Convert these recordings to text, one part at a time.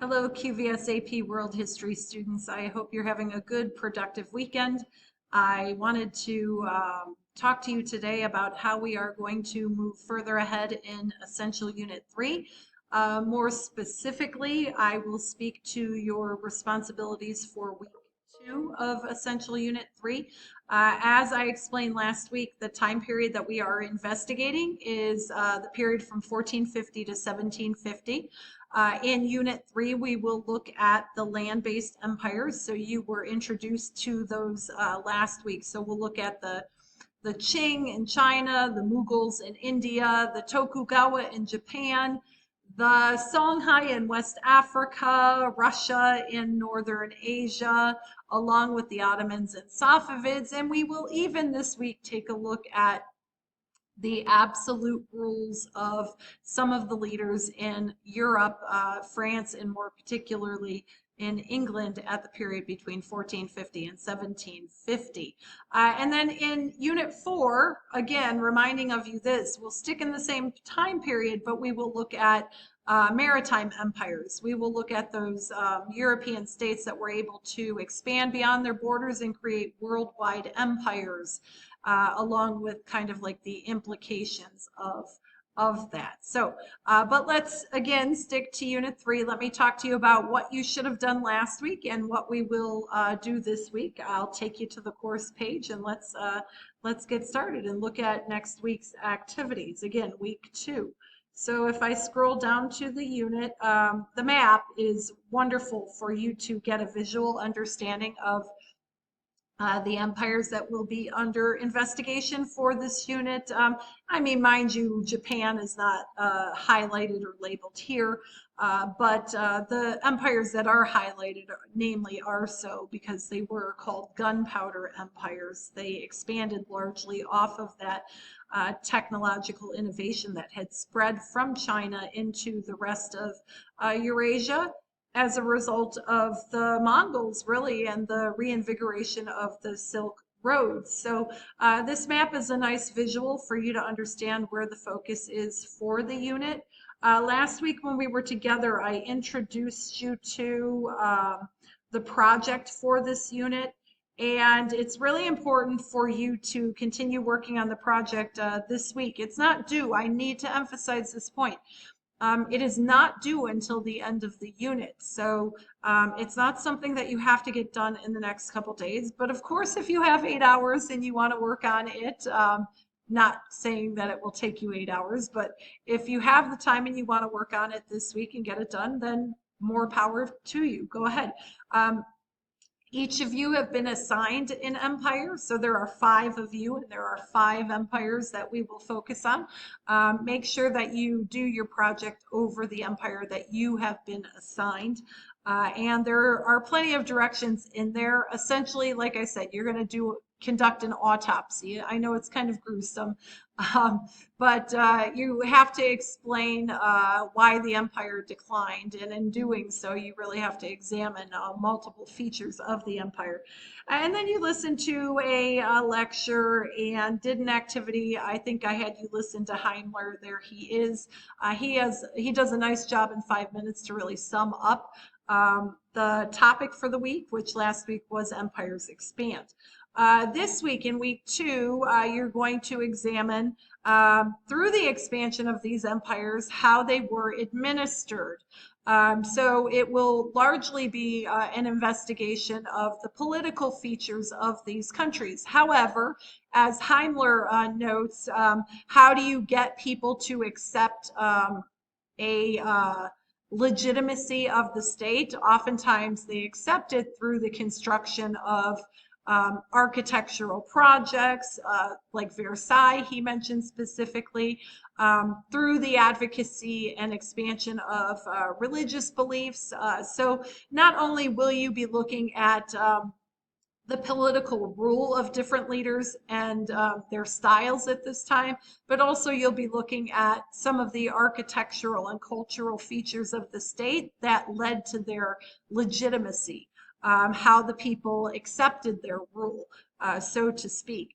Hello, QVS AP World History students. I hope you're having a good, productive weekend. I wanted to talk to you today about how we are going to move further ahead in Essential Unit 3. More specifically, I will speak to your responsibilities for week 2 of Essential Unit 3. As I explained last week, the time period that we are investigating is the period from 1450 to 1750. In Unit 3, we will look at the land-based empires. So you were introduced to those last week. So we'll look at the Qing in China, the Mughals in India, the Tokugawa in Japan, the Songhai in West Africa, Russia in Northern Asia, along with the Ottomans and Safavids. And we will even this week take a look at the absolute rules of some of the leaders in Europe, France, and more particularly in England at the period between 1450 and 1750. And then in Unit 4, again, reminding of you this, we'll stick in the same time period, but we will look at maritime empires. We will look at those European states that were able to expand beyond their borders and create worldwide empires, along with kind of like the implications of that. So, but let's again stick to Unit 3. Let me talk to you about what you should have done last week and what we will do this week. I'll take you to the course page and let's get started and look at next week's activities. Again, week 2. So if I scroll down to the unit, the map is wonderful for you to get a visual understanding of the empires that will be under investigation for this unit. I mean, mind you, Japan is not highlighted or labeled here, but the empires that are highlighted, namely, are so because they were called gunpowder empires. They expanded largely off of that technological innovation that had spread from China into the rest of Eurasia as a result of the Mongols, really, and the reinvigoration of the Silk Roads. So this map is a nice visual for you to understand where the focus is for the unit. Last week when we were together, I introduced you to the project for this unit. And it's really important for you to continue working on the project this week. It's not due. I need to emphasize this point. It is not due until the end of the unit. So it's not something that you have to get done in the next couple days. But of course, if you have 8 hours and you want to work on it, not saying that it will take you 8 hours, but if you have the time and you want to work on it this week and get it done, then more power to you. Go ahead. Each of you have been assigned an empire, so there are 5 of you, and there are 5 empires that we will focus on. Make sure that you do your project over the empire that you have been assigned. And there are plenty of directions in there. Essentially, like I said, you're going to conduct an autopsy. I know it's kind of gruesome, but you have to explain why the empire declined, and in doing so, you really have to examine multiple features of the empire. And then you listen to a lecture and did an activity. I think I had you listen to Heimler. There he is. He does a nice job in 5 minutes to really sum up the topic for the week, which last week was Empires Expand. This week, in week 2, you're going to examine through the expansion of these empires how they were administered. So it will largely be an investigation of the political features of these countries. However, as Heimler notes, how do you get people to accept a legitimacy of the state? Oftentimes they accept it through the construction of architectural projects like Versailles, he mentioned specifically, through the advocacy and expansion of religious beliefs. So not only will you be looking at the political rule of different leaders and their styles at this time, but also you'll be looking at some of the architectural and cultural features of the state that led to their legitimacy. How the people accepted their rule, so to speak.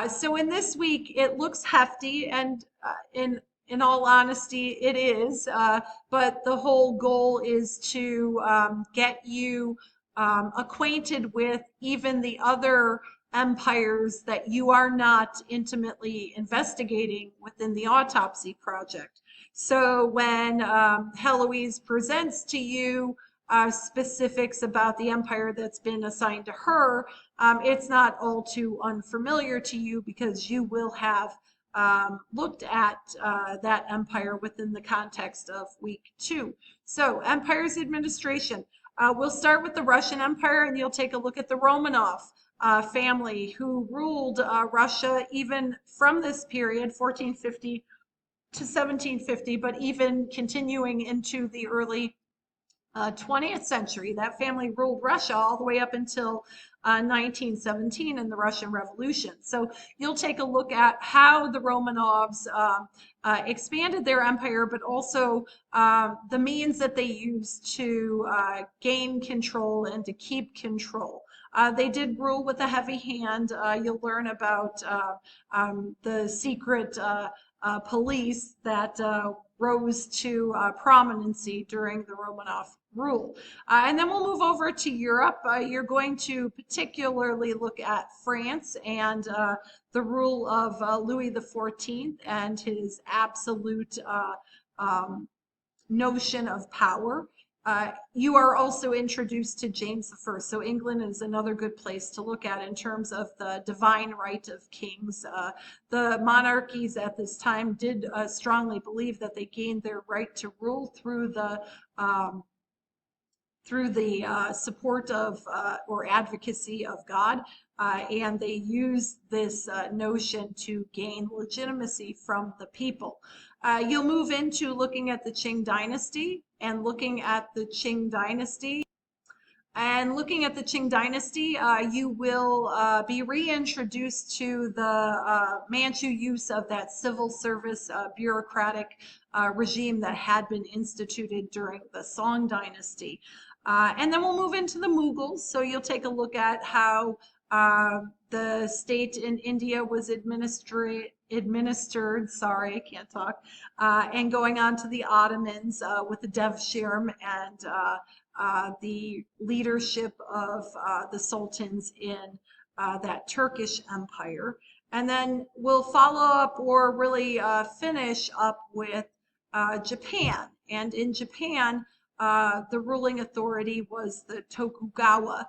So in this week, it looks hefty, and in in all honesty, it is. But the whole goal is to get you acquainted with even the other empires that you are not intimately investigating within the autopsy project. So when Heloise presents to you specifics about the empire that's been assigned to her, it's not all too unfamiliar to you because you will have looked at that empire within the context of week 2. So empires administration. We'll start with the Russian Empire, and you'll take a look at the Romanov family, who ruled Russia even from this period, 1450 to 1750, but even continuing into the early 20th century. That family ruled Russia all the way up until 1917 in the Russian Revolution. So you'll take a look at how the Romanovs expanded their empire, but also the means that they used to gain control and to keep control. They did rule with a heavy hand. You'll learn about the secret police that rose to prominency during the Romanov rule. And then we'll move over to Europe. You're going to particularly look at France and the rule of Louis XIV and his absolute notion of power. You are also introduced to James I. So England is another good place to look at in terms of the divine right of kings. The monarchies at this time did strongly believe that they gained their right to rule through the support of or advocacy of God, and they used this notion to gain legitimacy from the people. You'll move into looking at the Qing dynasty and looking at the Qing dynasty. And looking at the Qing dynasty, you will be reintroduced to the Manchu use of that civil service bureaucratic regime that had been instituted during the Song dynasty. And then we'll move into the Mughals. So you'll take a look at how the state in India was administered, sorry, I can't talk, and going on to the Ottomans with the Devshirme and the leadership of the sultans in that Turkish empire. And then we'll follow up or really finish up with Japan. And in Japan, the ruling authority was the Tokugawa.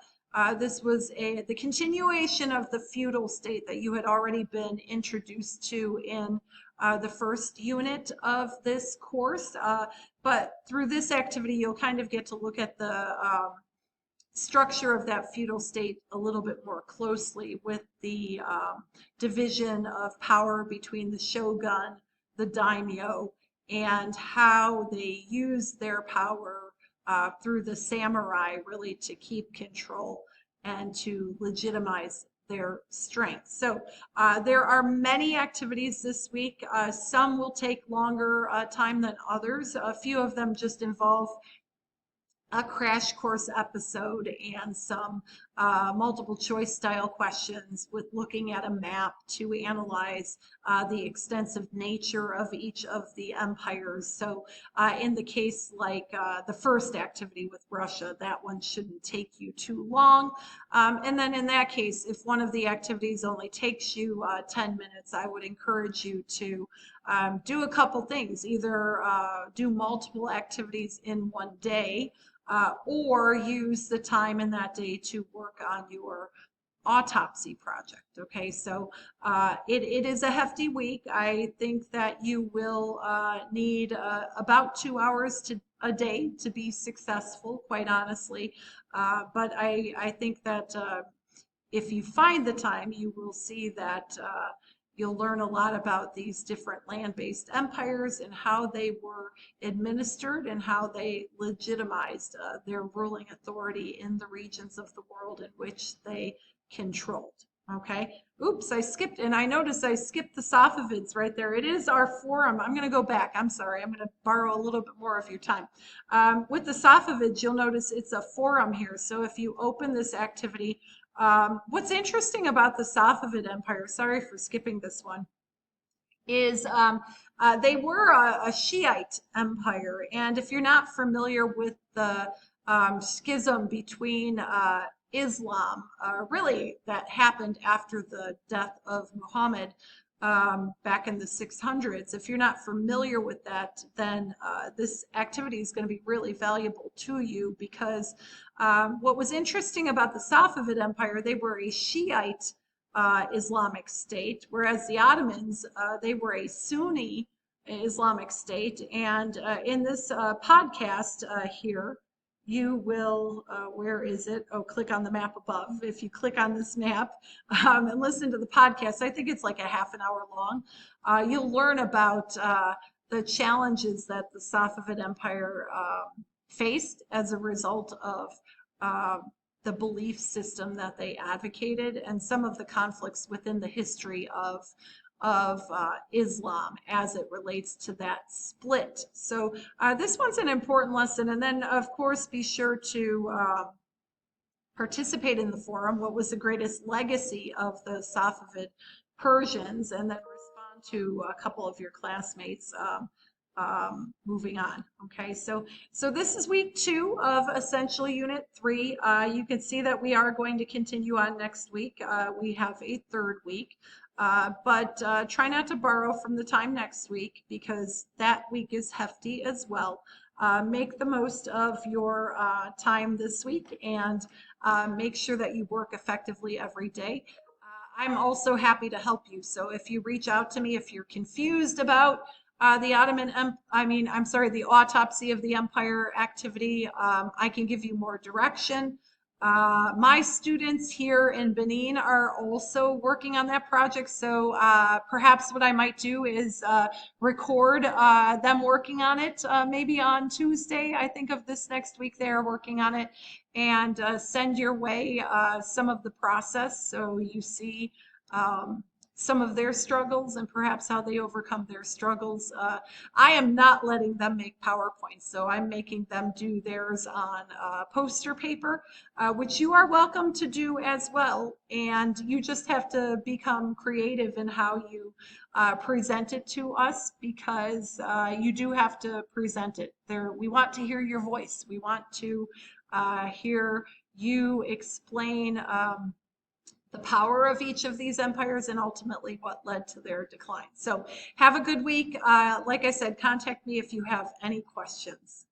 This was the continuation of the feudal state that you had already been introduced to in the first unit of this course. But through this activity, you'll kind of get to look at the structure of that feudal state a little bit more closely with the division of power between the shogun, the daimyo, and how they use their power through the samurai really to keep control and to legitimize their strength. So there are many activities this week. Some will take longer time than others. A few of them just involve a crash course episode and some multiple choice style questions with looking at a map to analyze the extensive nature of each of the empires. So in the case like the first activity with Russia, that one shouldn't take you too long. And then in that case, if one of the activities only takes you 10 minutes, I would encourage you to do a couple things, either do multiple activities in one day, or use the time in that day to work on your autopsy project. Okay, so it is a hefty week. I think that you will need about 2 hours a day to be successful, quite honestly. But I think that if you find the time, you will see that you'll learn a lot about these different land-based empires and how they were administered and how they legitimized their ruling authority in the regions of the world in which they controlled. Okay. Oops, I skipped, and I noticed I skipped the Safavids right there. It is our forum. I'm going to go back. I'm sorry. I'm going to borrow a little bit more of your time. With the Safavids, you'll notice it's a forum here. So if you open this activity, what's interesting about the Safavid Empire, sorry for skipping this one, is they were a Shiite empire. And if you're not familiar with the schism between Islam, really that happened after the death of Muhammad back in the 600s. If you're not familiar with that, then this activity is going to be really valuable to you because what was interesting about the Safavid Empire, they were a Shiite Islamic State, whereas the Ottomans, they were a Sunni Islamic State. And in this podcast here, you will, where is it? Oh, click on the map above. If you click on this map and listen to the podcast, I think it's like a half an hour long, you'll learn about the challenges that the Safavid Empire faced as a result of the belief system that they advocated and some of the conflicts within the history of Islam as it relates to that split. So this one's an important lesson. And then, of course, be sure to participate in the forum. What was the greatest legacy of the Safavid Persians? And then respond to a couple of your classmates. Moving on. Okay, so this is week 2 of Essentially Unit 3. You can see that we are going to continue on next week. We have a third week, but try not to borrow from the time next week because that week is hefty as well. Make the most of your time this week and make sure that you work effectively every day. I'm also happy to help you. So if you reach out to me, if you're confused about the the autopsy of the empire activity, I can give you more direction. My students here in Benin are also working on that project, so perhaps what I might do is record them working on it, maybe on Tuesday, I think of this next week they are working on it, and send your way some of the process so you see some of their struggles and perhaps how they overcome their struggles. I am not letting them make PowerPoints, so I'm making them do theirs on poster paper, which you are welcome to do as well. And you just have to become creative in how you present it to us because you do have to present it. We want to hear your voice. We want to hear you explain the power of each of these empires and ultimately what led to their decline. So have a good week. Like I said, contact me if you have any questions.